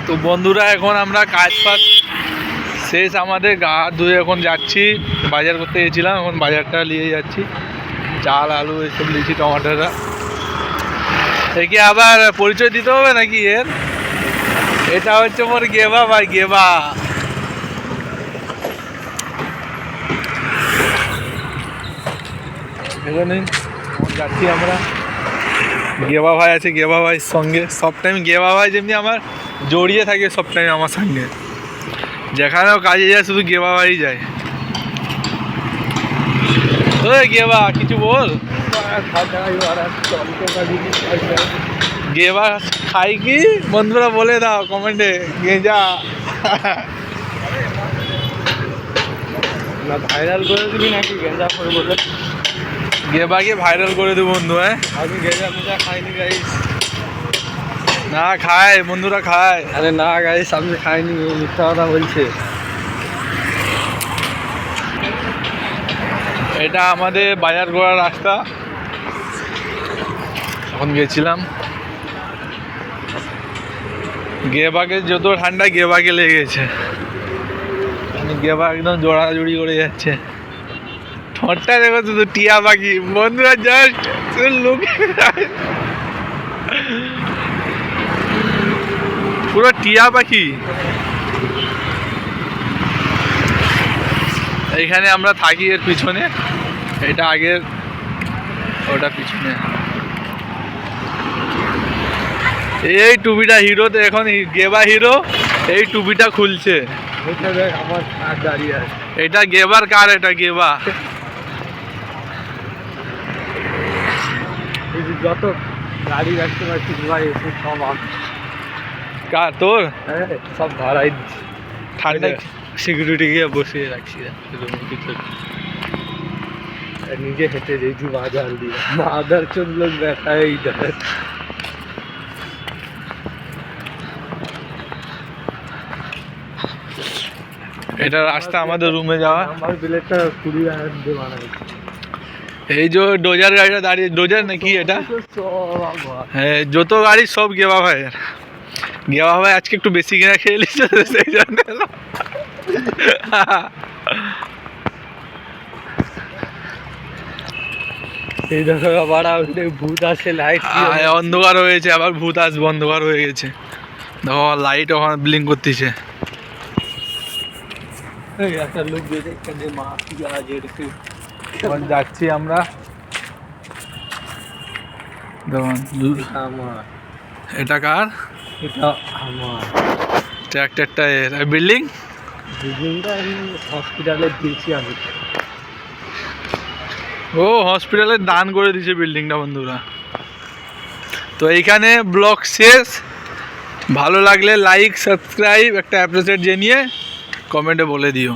তো বন্ধুরা এখন আমরা কাজ ফাজ শেষ, আমাদের গা হাত ধুয়ে এখন যাচ্ছি, বাজার করতে গেছিলাম, এখন বাজারটা নিয়ে যাচ্ছি, চাল আলু এসব নিয়েছি, টমাটোরা। একে আবার পরিচয় দিতে হবে নাকি এর? এটা হচ্ছে মোর গেবা ভাই, গেবা। এখানে যাচ্ছি আমরা, গেবা ভাই আছে, গেবা ভাইয়ের সঙ্গে সব টাইম গেবা ভাই যেমনি আমার জড়িয়ে থাকে সব টাইম আমার সঙ্গে, যেখানেও কাজে যায় শুধু গেবা ভাই যায়। ওই গেবা কিছু বল। গেবা খাই কি বন্ধুরা বলে দাও কমেন্টে, গেজা না ভাইরাল করে দিবি নাকি গেঁজা করে বলে? গেবাকে ভাইরাল করে দেবো বন্ধু। হ্যাঁ আমি গেঁজা মেজা খাইনি গাইস। না খায় বন্ধুরা, খায়। আরে না গাইস, আমি খাইনি, মিথ্যা কথা বলছে। এটা আমাদের বাজার করার রাস্তা, এখন গেছিলাম। গেবাকে যত ঠান্ডা গেবাকে লেগেছে, গেবা একদম জোড়াজুড়ি করে যাচ্ছে। ঠোঁটটা দেখো শুধু টিয়া পাখি বন্ধুরা, জাস্ট লুক, পুরো টিয়া পাখি। এইখানে আমরা থাকি এর পিছনে, এটা আগের, ওটা পিছনে। এই টুপিটা হিরোতে, এখন গেবা হিরো, এই টুপিটা খুলছে। আমার কার দাঁড়িয়ে আছে, এটা গেবার কার, এটা গেবা। যত গাড়ি রাখতে পারছি ভাই সব কার তোর? সব ভাড়াই দিচ্ছি। ঠান্ডায় সিকিউরিটি গিয়ে বসিয়ে রাখছি, নিজে হেঁটে যেয়েছি বাজার দিয়ে, আধার চোখ লোক দেখা ইধার। এটা রাস্তা আমাদের রুমে যাওয়া। আমার বিলেটটা 20,000 দিয়ে বানাইছি। এই যে ডোজার গাড়িটা দাঁড়িয়ে, ডোজার নাকি এটা? হ্যাঁ, যত গাড়ি সব গেবা ভাইয়ের। গেবা ভাই আজকে একটু বেশি কিনা খেয়ে নিচ্ছে, সেই জন্য এই দেখো বাড়া ভূত আসে, লাইট অন্ধকার হয়েছে, আবার ভূত আসবে, অন্ধকার হয়ে গেছে। দেখো লাইট ওখানে ব্লিঙ্ক করতেছে। একটা লোক এখন যাচ্ছি আমরা, আমার, এটা কার? এটা আমার ট্র্যাক্টরটা বিল্ডিং, বিল্ডিংটা হসপিটালে দিয়েছি আমি। ও হসপিটালে দান করে দিয়েছে বিল্ডিংটা বন্ধুরা। তো এইখানে ব্লগ শেষ। ভালো লাগলে লাইক, সাবস্ক্রাইব, একটা অ্যাপ্রিসিয়েট জানিয়ে কমেন্টে বলে দিও।